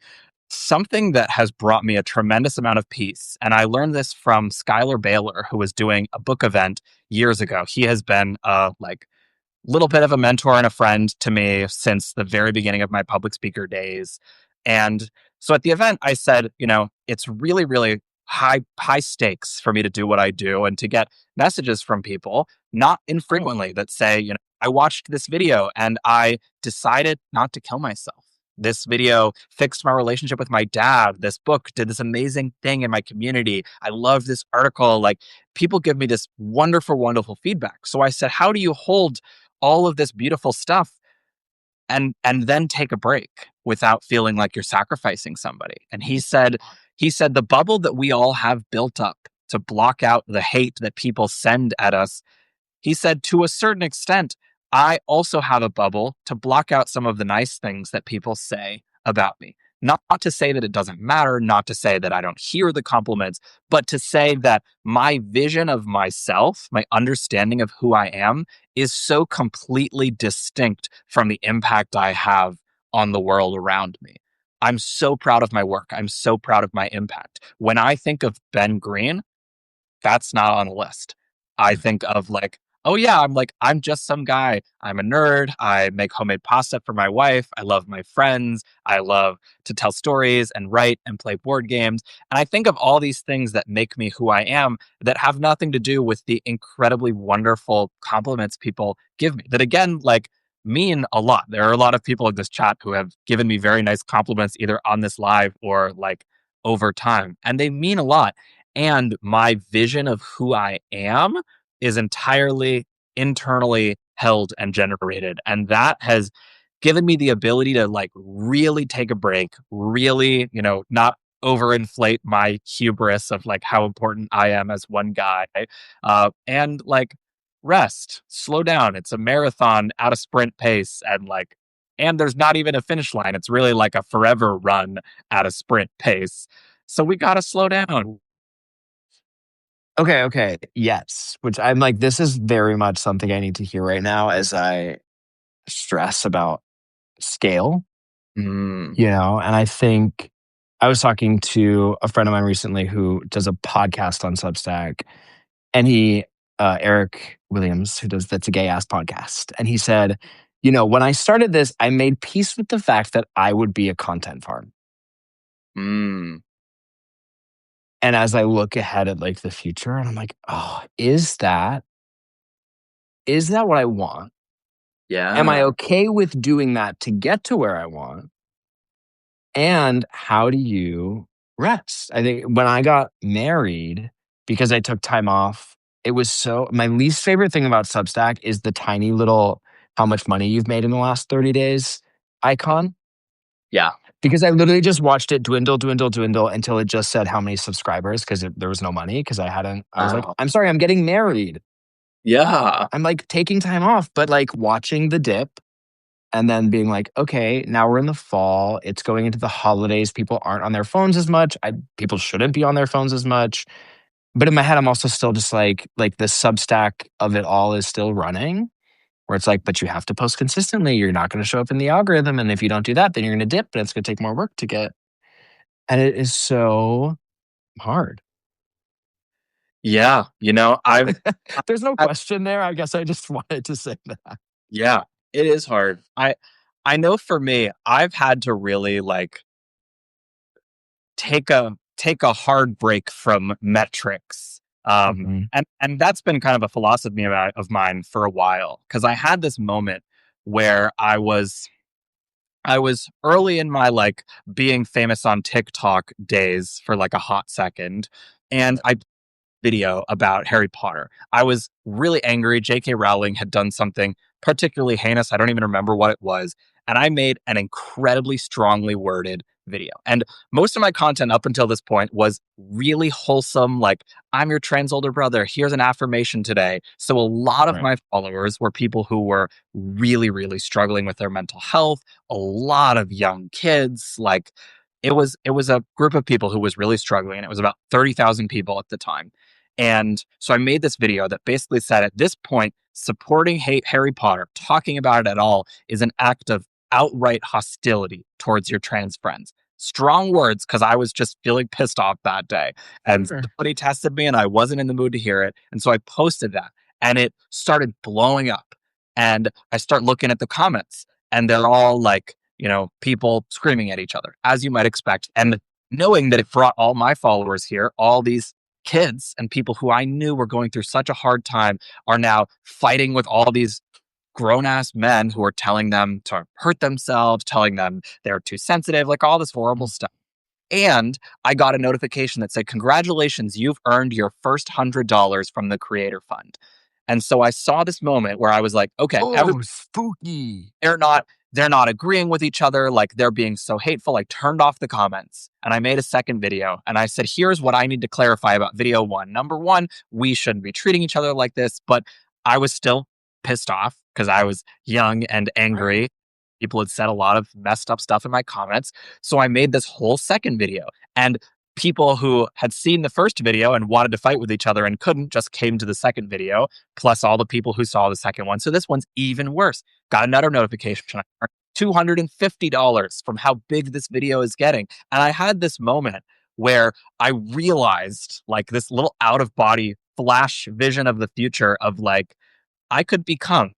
Something that has brought me a tremendous amount of peace, and I learned this from Skylar Baylor, who was doing a book event years ago. He has been little bit of a mentor and a friend to me since the very beginning of my public speaker days. And so at the event, I said, it's really, really high stakes for me to do what I do and to get messages from people, not infrequently, that say, I watched this video and I decided not to kill myself. This video fixed my relationship with my dad. This book did this amazing thing in my community. I love this article. Like, people give me this wonderful, wonderful feedback. So I said, how do you hold all of this beautiful stuff and then take a break without feeling like you're sacrificing somebody? And he said the bubble that we all have built up to block out the hate that people send at us, he said, to a certain extent, I also have a bubble to block out some of the nice things that people say about me. Not to say that it doesn't matter, not to say that I don't hear the compliments, but to say that my vision of myself, my understanding of who I am, is so completely distinct from the impact I have on the world around me. I'm so proud of my work. I'm so proud of my impact. When I think of Ben Greene, that's not on the list. I think of oh yeah, I'm just some guy. I'm a nerd. I make homemade pasta for my wife. I love my friends. I love to tell stories and write and play board games. And I think of all these things that make me who I am that have nothing to do with the incredibly wonderful compliments people give me. That again, mean a lot. There are a lot of people in this chat who have given me very nice compliments either on this live or over time. And they mean a lot, and my vision of who I am is entirely internally held and generated. And that has given me the ability to really take a break, really, not overinflate my hubris of how important I am as one guy, and rest, slow down. It's a marathon at a sprint pace, and there's not even a finish line. It's really like a forever run at a sprint pace. So we got to slow down. Okay, okay. Yes. Which I'm like, this is very much something I need to hear right now as I stress about scale, Mm, And I think I was talking to a friend of mine recently who does a podcast on Substack, and Eric Williams, who does That's a Gay Ass podcast. And he said, when I started this, I made peace with the fact that I would be a content farm. mm, And as I look ahead at the future, and I'm like, oh, is that what I want? Am I yeah, okay with doing that to get to where I want? And how do you rest? I think when I got married, because I took time off, it was my least favorite thing about Substack is the tiny little how much money you've made in the last 30 days icon. yeah. Because I literally just watched it dwindle, dwindle, dwindle until it just said how many subscribers because there was no money. Because I was like, Oh, I'm sorry, I'm getting married. yeah, I'm taking time off, but watching the dip and then being like, okay, now we're in the fall. It's going into the holidays. People aren't on their phones as much. People shouldn't be on their phones as much. But in my head, I'm also still just like the Substack of it all is still running, where it's like, but you have to post consistently. You're not going to show up in the algorithm. And if you don't do that, then you're going to dip and it's going to take more work to get. And it is so hard. Yeah, There's no I question there. I guess I just wanted to say that. yeah, it is hard. I know for me, I've had to really like take a hard break from metrics. Mhm. And that's been kind of a philosophy of mine for a while because I had this moment where I was early in my like being famous on TikTok days for like a hot second, and I video about Harry Potter. I was really angry. J.K. Rowling had done something particularly heinous. I don't even remember what it was. And I made an incredibly strongly worded video. And most of my content up until this point was really wholesome, like, I'm your trans older brother. Here's an affirmation today. So a lot of Right. my followers were people who were really, really struggling with their mental health, a lot of young kids. Like, it was a group of people who was really struggling. It was about 30,000 people at the time. And so I made this video that basically said at this point, supporting hate Harry Potter, talking about it at all, is an act of outright hostility towards your trans friends. Strong words because I was just feeling pissed off that day. And Sure. somebody tested me and I wasn't in the mood to hear it. And so I posted that and it started blowing up. And I start looking at the comments and they're all like, people screaming at each other, as you might expect. And knowing that it brought all my followers here, all these kids and people who I knew were going through such a hard time are now fighting with all these grown ass men who are telling them to hurt themselves, telling them they're too sensitive, like all this horrible Mm. stuff. And I got a notification that said, congratulations, you've earned your first $100 from the Creator Fund. And so I saw this moment where I was like, okay, Oh, spooky. they're not they're not agreeing with each other, like they're being so hateful. I turned off the comments and I made a second video and I said, here's what I need to clarify about video one. Number one, we shouldn't be treating each other like this. But I was still pissed off because I was young and Right. angry. People had said a lot of messed up stuff in my comments. So I made this whole second video. And people who had seen the first video and wanted to fight with each other and couldn't just came to the second video, plus all the people who saw the second one. So this one's even worse. Got another notification. I earned $250 from how big this video is getting. And I had this moment where I realized like this little out of body flash vision of the future of like, I could become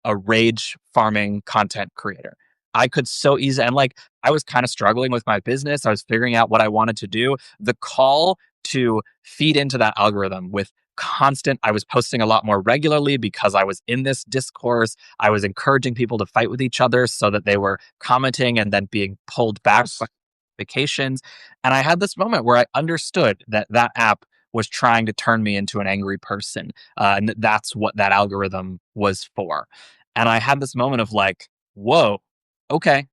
a rage farming content creator. I could so easily, and like, I was kind of struggling with my business. I was figuring out what I wanted to do. The call to feed into that algorithm with I was posting a lot more regularly because I was in this discourse. I was encouraging people to fight with each other so that they were commenting and then being pulled back by Yes. notifications. And I had this moment where I understood that that app was trying to turn me into an angry person. And that's what that algorithm was for. And I had this moment of like, whoa, okay,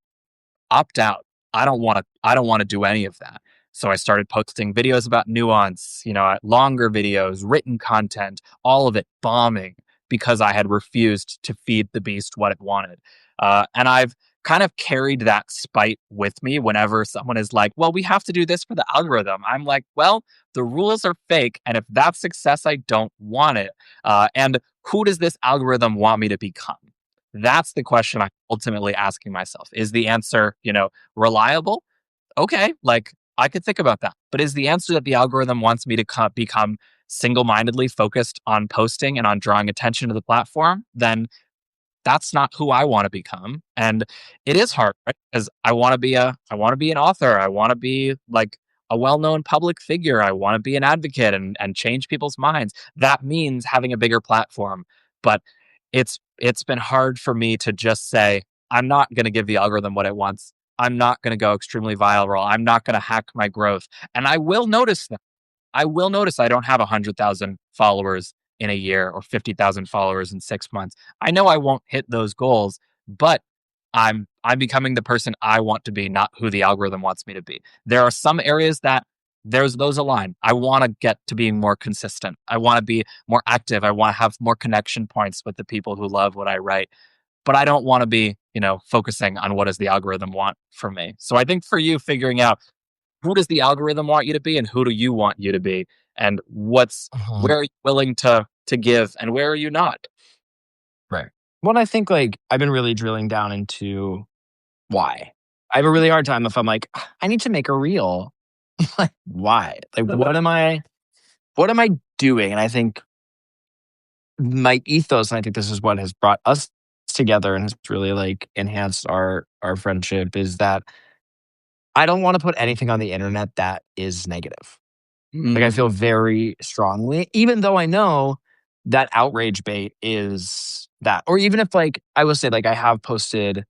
opt out. I don't want to do any of that. So I started posting videos about nuance, longer videos, written content, all of it bombing because I had refused to feed the beast what it wanted. And I've kind of carried that spite with me whenever someone is like, well, we have to do this for the algorithm. I'm like, well, the rules are fake. And if that's success, I don't want it. And who does this algorithm want me to become? That's the question I'm ultimately asking myself. Is the answer, reliable? Okay, like I could think about that. But is the answer that the algorithm wants me to become single mindedly focused on posting and on drawing attention to the platform? Then that's not who I want to become. And it is hard, right? Because I want to be an author. I want to be like a well-known public figure. I want to be an advocate and change people's minds. That means having a bigger platform. But it's been hard for me to just say, I'm not going to give the algorithm what it wants. I'm not going to go extremely viral. I'm not going to hack my growth. And I will notice that. I will notice I don't have 100,000 followers in a year or 50,000 followers in 6 months. I know I won't hit those goals, but I'm becoming the person I want to be, not who the algorithm wants me to be. There are some areas that there's those align. I want to get to being more consistent. I want to be more active. I want to have more connection points with the people who love what I write. But I don't want to be, focusing on what does the algorithm want from me. So I think for you, figuring out who does the algorithm want you to be and who do you want you to be and what's Mhm. where are you willing to give and where are you not. Right. Well, I think like I've been really drilling down into why. I have a really hard time if I'm like, "Ah, I need to make a reel." Like, why? Like, what am I doing? And I think my ethos, and I think this is what has brought us together and has really like enhanced our friendship, is that I don't want to put anything on the internet that is negative. Like I Mm, feel very strongly, even though I know that outrage bait is that, or even if like I will say like I have posted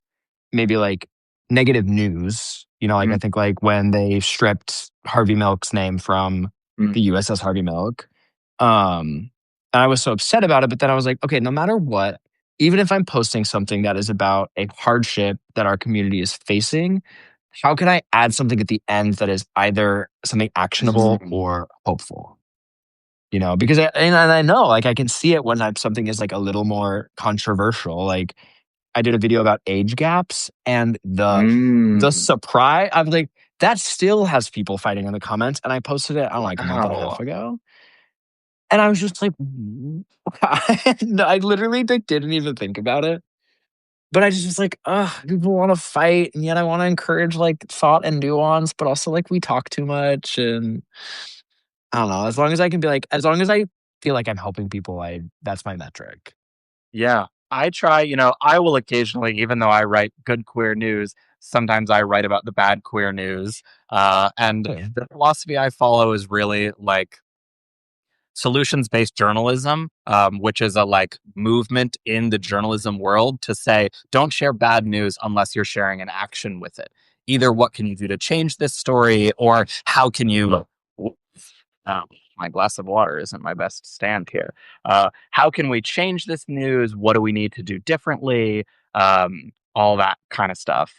maybe like negative news, like I mm, think like when they stripped Harvey Milk's name from mm, the USS Harvey Milk. And I was so upset about it, but then I was like, okay, no matter what, even if I'm posting something that is about a hardship that our community is facing, how can I add something at the end that is either something actionable or hopeful? Because and I know like I can see it when something is like a little more controversial. Like I did a video about age gaps and the mm. surprise. I'm like, that still has people fighting in the comments. And I posted it, I don't know, like a month and a half Wow. ago. And I was just like, I literally like, didn't even think about it. But I just was like, ugh, people want to fight. And yet I want to encourage like thought and nuance, but also like we talk too much. And I don't know. As long as I can be like, as long as I feel like I'm helping people, that's my metric. Yeah. I try, I will occasionally, even though I write good queer news, sometimes I write about the bad queer news. And Yeah. the philosophy I follow is really like solutions based journalism, which is a like movement in the journalism world to say, don't share bad news unless you're sharing an action with it. Either what can you do to change this story, or how can you. Um, my glass of water isn't my best stand here. How can we change this news? What do we need to do differently? All that kind of stuff.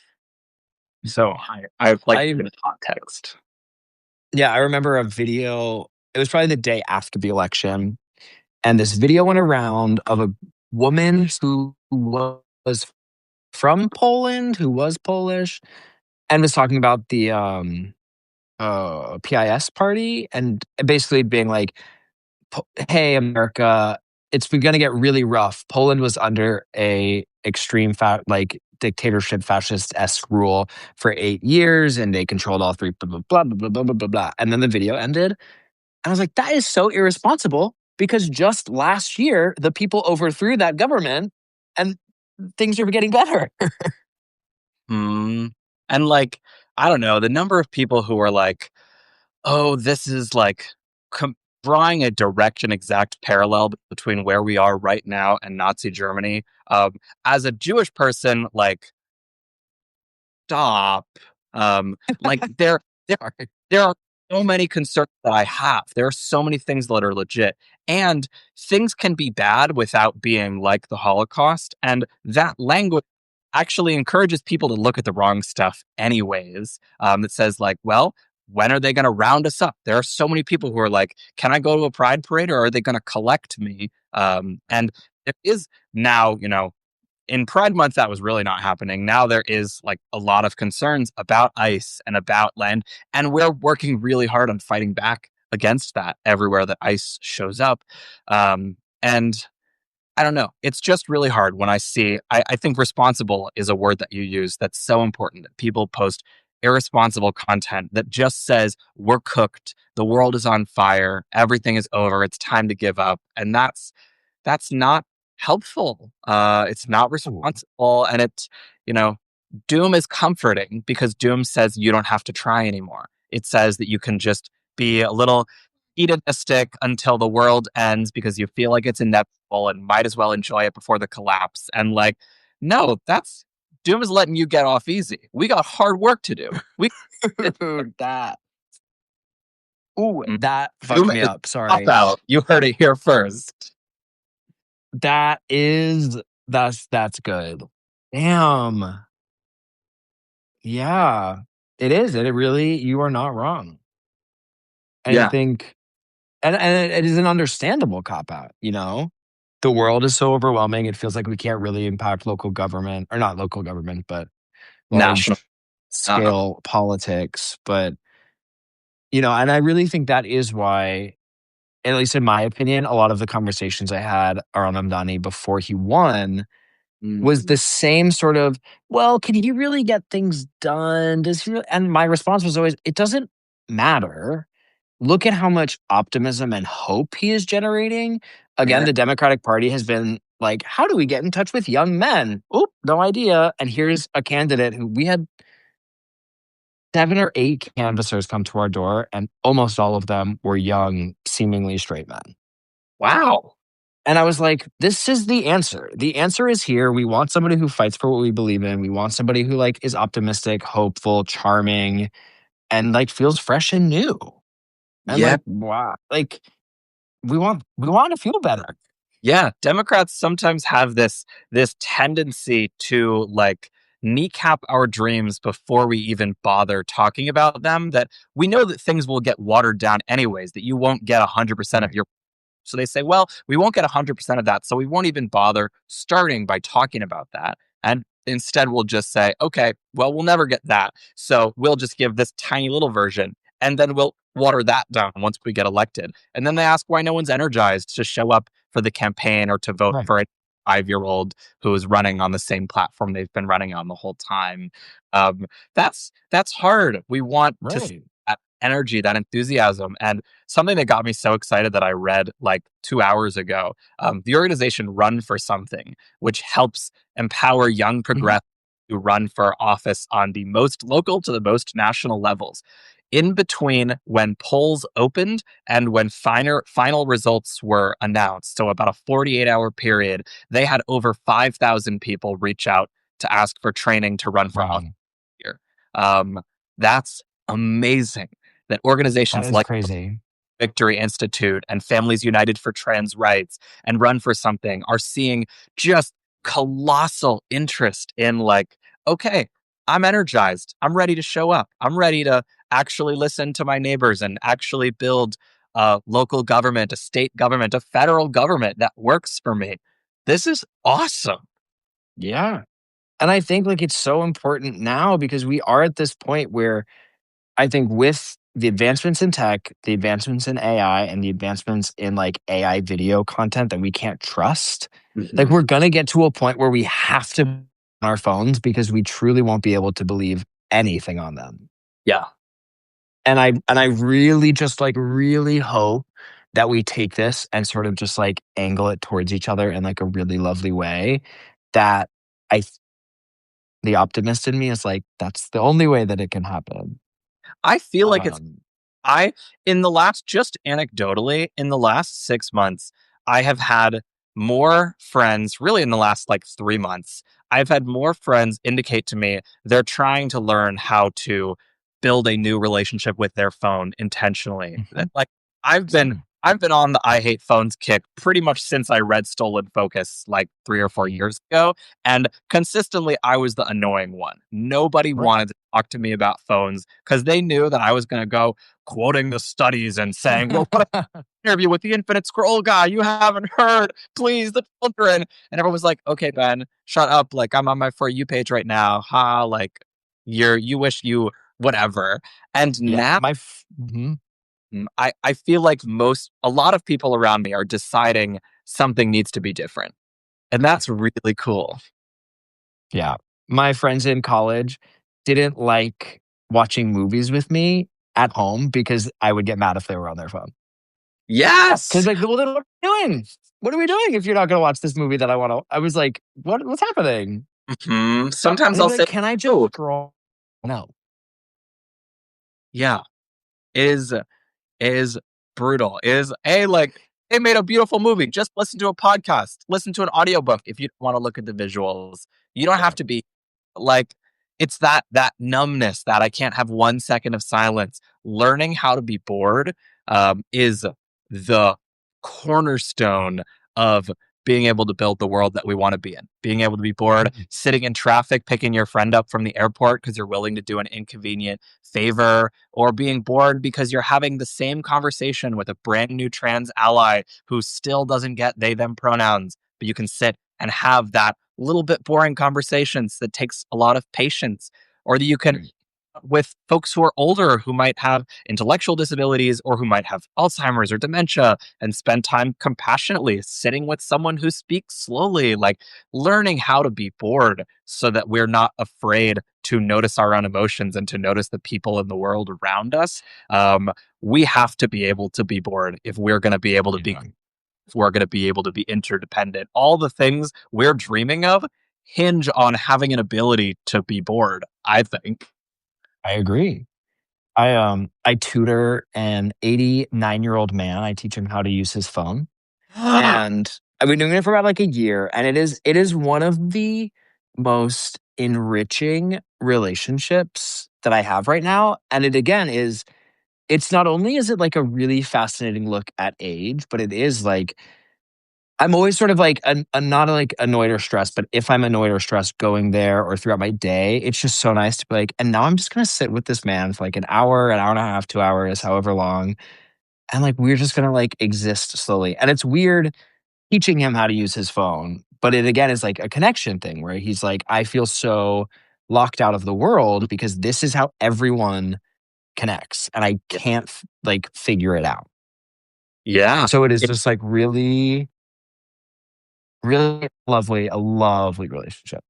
So I like I the context. Yeah, I remember a video. It was probably the day after the election, and this video went around of a woman who was from Poland, who was Polish, and was talking about the PIS party, and basically being like, "Hey, America, it's going to get really rough. Poland was under a extreme like dictatorship, fascist esque rule for 8 years, and they controlled all three. Blah blah blah blah blah blah blah blah." And then the video ended, and I was like, "That is so irresponsible." Because just last year, the people overthrew that government, and things are getting better. Hmm. And like, I don't know, the number of people who are like, oh, this is like com- drawing a direct and exact parallel between where we are right now and Nazi Germany. As a Jewish person, like, stop. Like there, Sorry. there are so many concerns that I have. There are so many things that are legit, and things can be bad without being like the Holocaust. And that language actually encourages people to look at the wrong stuff, anyways. That says like, well, when are they going to round us up? There are so many people who are like, can I go to a pride parade, or are they going to collect me? And there is now, in Pride Month, that was really not happening. Now there is like a lot of concerns about ICE and about land, and we're working really hard on fighting back against that everywhere that ICE shows up. And I don't know. It's just really hard when I see. I think responsible is a word that you use that's so important, that people post irresponsible content that just says, we're cooked, the world is on fire, everything is over, it's time to give up. And that's not helpful. It's not responsible. And you know, doom is comforting because doom says you don't have to try anymore. It says that you can just be a little hedonistic until the world ends because you feel like it's inevitable and might as well enjoy it before the collapse. And like, no, that's doom is letting you get off easy. We got hard work to do. We that. Ooh, Mm. that fucked Doom me is up. pop Sorry. out. You heard it here first. That is that's good. Damn. Yeah. It is. And it really, you are not wrong. And I Yeah. think, and it is an understandable cop out. The world is so overwhelming. It feels like we can't really impact local government, or not local government, but National. large scale politics. But, and I really think that is why. at least in my opinion, a lot of the conversations I had around Mamdani before he won was Mm. the same sort of, well, can he really get things done? Does he? And my response was always, it doesn't matter. Look at how much optimism and hope he is generating. Again, Yeah. the Democratic Party has been like, how do we get in touch with young men? Oh, no idea. And here's a candidate who we had 7 or 8 canvassers come to our door, and almost all of them were young, seemingly straight men. Wow. And I was like, this is the answer. The answer is here. We want somebody who fights for what we believe in. We want somebody who like is optimistic, hopeful, charming, and like feels fresh and new. And Yeah. like, wow, like we want to feel better. Yeah, Democrats sometimes have this tendency to like kneecap our dreams before we even bother talking about them, that we know that things will get watered down anyways, that you won't get 100% of Right. your. So they say, well, we won't get 100% of that. So we won't even bother starting by talking about that. And instead, we'll just say, okay, well, we'll never get that. So we'll just give this tiny little version. And then we'll water that down once we get elected. And then they ask why no one's energized to show up for the campaign or to vote Right. for a 5-year-old who is running on the same platform they've been running on the whole time. Um, that's hard. We want to see Right. that energy, that enthusiasm. And something that got me so excited that I read like 2 hours ago. The organization Run for Something, which helps empower young Mhm. progressives to run for office on the most local to the most national levels. In between when polls opened and when final results were announced, so about a 48-hour period, they had over 5,000 people reach out to ask for training to run for office Wow. here. Um, that's amazing that That organizations is like crazy. Victory Institute and Families United for Trans Rights and Run for Something are seeing just colossal interest in like, okay, I'm energized. I'm ready to show up. I'm ready to actually listen to my neighbors and actually build a local government, a state government, a federal government that works for me. This is awesome. Yeah. And I think like it's so important now because we are at this point where I think with the advancements in tech, the advancements in AI, and the advancements in like AI video content that we can't trust, like Mhm. we're gonna get to a point where we have to on our phones because we truly won't be able to believe anything on them. Yeah. And I really just like really hope that we take this and sort of just like angle it towards each other in like a really lovely way. That I th- the optimist in me is like, that's the only way that it can happen. I feel like it's Um, I in the last just anecdotally, in the last 6 months, I have had more friends really in the last, like, 3 months, I've had more friends indicate to me they're trying to learn how to build a new relationship with their phone intentionally. That mhm, like, I've been same. I've been on the I hate phones kick pretty much since I read Stolen Focus, like, 3 or 4 Mhm. years ago, and consistently, I was the annoying one. Nobody Right. wanted to talk to me about phones because they knew that I was gonna go quoting the studies and saying, "Well, what interview with the infinite scroll guy you haven't heard? Please, the children." And everyone was like, "Okay, Ben, shut up. Like, I'm on my For You page right now. Ha, like, you wish you whatever." And Yeah, now mhm, I feel like a lot of people around me are deciding something needs to be different. And that's really cool. yeah. My friends in college didn't like watching movies with me at home because I would get mad if they were on their phone. Because Yes. like, well, then what are we doing? What are we doing if you're not gonna watch this movie that I wanna I was like, what's happening? Mhm. And Sometimes they'd I'll be like, say, "Can I just "Oh, scroll?" No. yeah." Is is brutal. Is a like they made a beautiful movie. Just listen to a podcast, listen to an audiobook if you want to look at the visuals. You don't have Yeah. to be like it's that numbness that I can't have 1 second of silence. Learning how to be bored is the cornerstone of being able to build the world that we want to be in. Being able to be bored, Mhm. sitting in traffic, picking your friend up from the airport because you're willing to do an inconvenient favor, or being bored because you're having the same conversation with a brand new trans ally who still doesn't get they them pronouns, but you can sit and have that little bit boring conversations that takes a lot of patience, or that you can Right. with folks who are older who might have intellectual disabilities or who might have Alzheimer's or dementia and spend time compassionately sitting with someone who speaks slowly, like learning how to be bored so that we're not afraid to notice our own emotions and to notice the people in the world around us. Um, we have to be able to be bored if we're going to be able to be Yeah, if we're going to be able to be interdependent. All the things we're dreaming of hinge on having an ability to be bored, I think. I agree. I tutor an 89-year-old man. I teach him how to use his phone. And I've been doing it for about like a year. And it is one of the most enriching relationships that I have right now. And it again is it's not only is it like a really fascinating look at age, but it is like I'm always sort of like not like annoyed or stressed, but if I'm annoyed or stressed going there or throughout my day, it's just so nice to be like, and now I'm just gonna sit with this man for like an hour and a half, 2 hours, however long. And like we're just gonna like exist slowly. And it's weird teaching him how to use his phone, but it again is like a connection thing where he's like, I feel so locked out of the world because this is how everyone connects and I can't like figure it out. Yeah. So it is It- just like really, really lovely, a lovely relationship.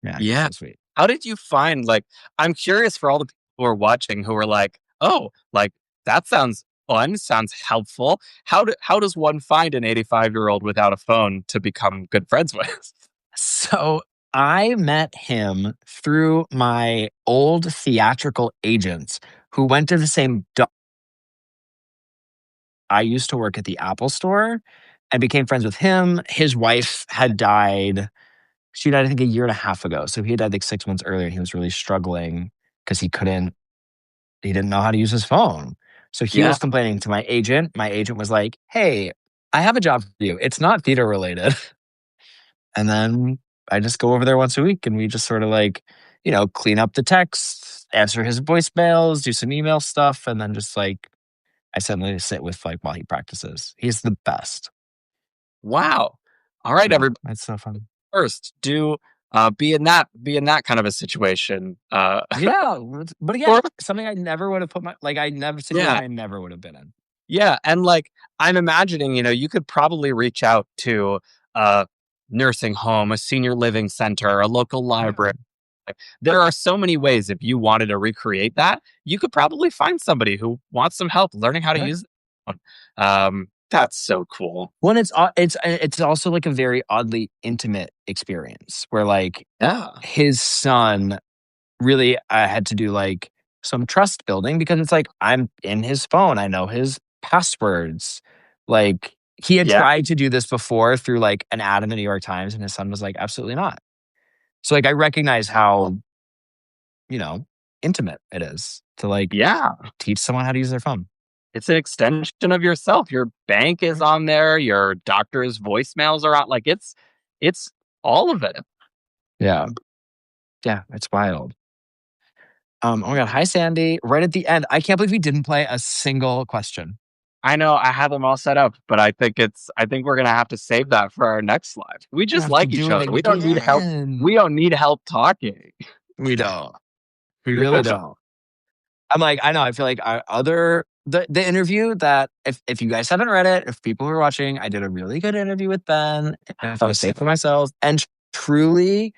Yeah, he's yeah. so sweet. How did you find, like, I'm curious for all the people who are watching who are like, oh, like, that sounds fun, sounds helpful. How does one find an 85-year-old without a phone to become good friends with? So I met him through my old theatrical agents who went to the same. I used to work at the Apple store and became friends with him. His wife had died. She died, I think, a year and a half ago. So he had died like 6 months earlier. And he was really struggling because he didn't know how to use his phone. So he Yeah. was complaining to my agent. My agent was like, hey, I have a job for you. It's not theater related. And then I just go over there once a week and we just sort of like, clean up the texts, answer his voicemails, do some email stuff, and then just like I suddenly sit with like while he practices. He's the best. Wow. All right, Yeah, everybody. it's so fun. First, do be in that kind of a situation. Yeah, but again, Or something I never would have put my like I never yeah, situation I never would have been in. yeah, and like I'm imagining, you could probably reach out to a nursing home, a senior living center, a local Yeah, library. Like, there are so many ways if you wanted to recreate that, you could probably find somebody who wants some help learning how to right. use it. That's so cool. When it's also like a very oddly intimate experience where like Yeah. his son really I had to do like some trust building because it's like I'm in his phone. I know his passwords. Like he had Yeah. tried to do this before through like an ad in the New York Times, and his son was like, absolutely not. So like I recognize how, you know, intimate it is to like Yeah. teach someone how to use their phone. It's an extension of yourself. Your bank is Right. on there, your doctor's voicemails are on, like it's all of it. Yeah. Yeah. It's wild. Oh my God. Hi, Sandy. Right at the end. I can't believe we didn't play a single question. I know I have them all set up, but I think we're gonna have to save that for our next live. We We just have to like each do it other. We don't need help. again. We don't need help talking. We don't. We really don't. I'm like, I know. I feel like our the interview that if you guys haven't read it, if people who are watching, I did a really good interview with Ben. If I was safe for myself, and truly,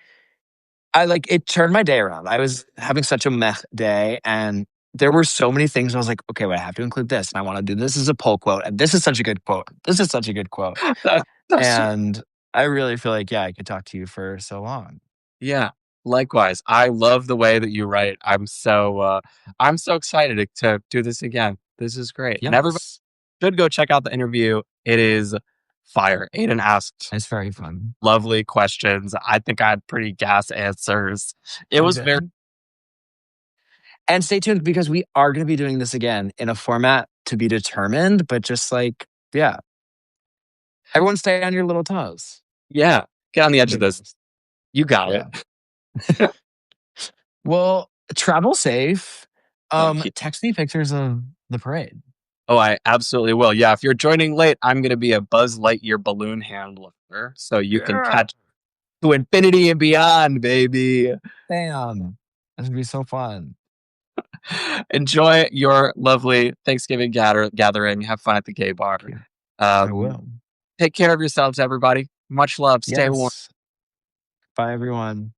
I like it turned my day around. I was having such a meh day, and there were so many things. I was like, okay, well, I have to include this, and I want to do this as a poll quote, and this is such a good quote. This is such a good quote, That's sweet. and I really feel like I could talk to you for so long. Yeah. Likewise. I love the way that you write. I'm so excited to do this again. This is great. And everybody Yes, should go check out the interview. It is fire. Aiden asked it's very fun. lovely questions. I think I had pretty gas answers. It You was very did. And stay tuned because we are going to be doing this again in a format to be determined, but just like, yeah, everyone stay on your little toes. yeah. Get on the edge of Big this. toes. You got Yeah. it. Well, travel safe. Oh, Text me pictures of the parade. oh, I absolutely will. Yeah, if you're joining late, I'm going to be a Buzz Lightyear balloon handler, so you can Yeah. catch to infinity and beyond, baby. Damn. This would be so fun. Enjoy your lovely Thanksgiving gathering. Have fun at the gay bar. Thank you. I Um, will. take care of yourselves, everybody. Much love. Stay warm. Yes. Bye, everyone.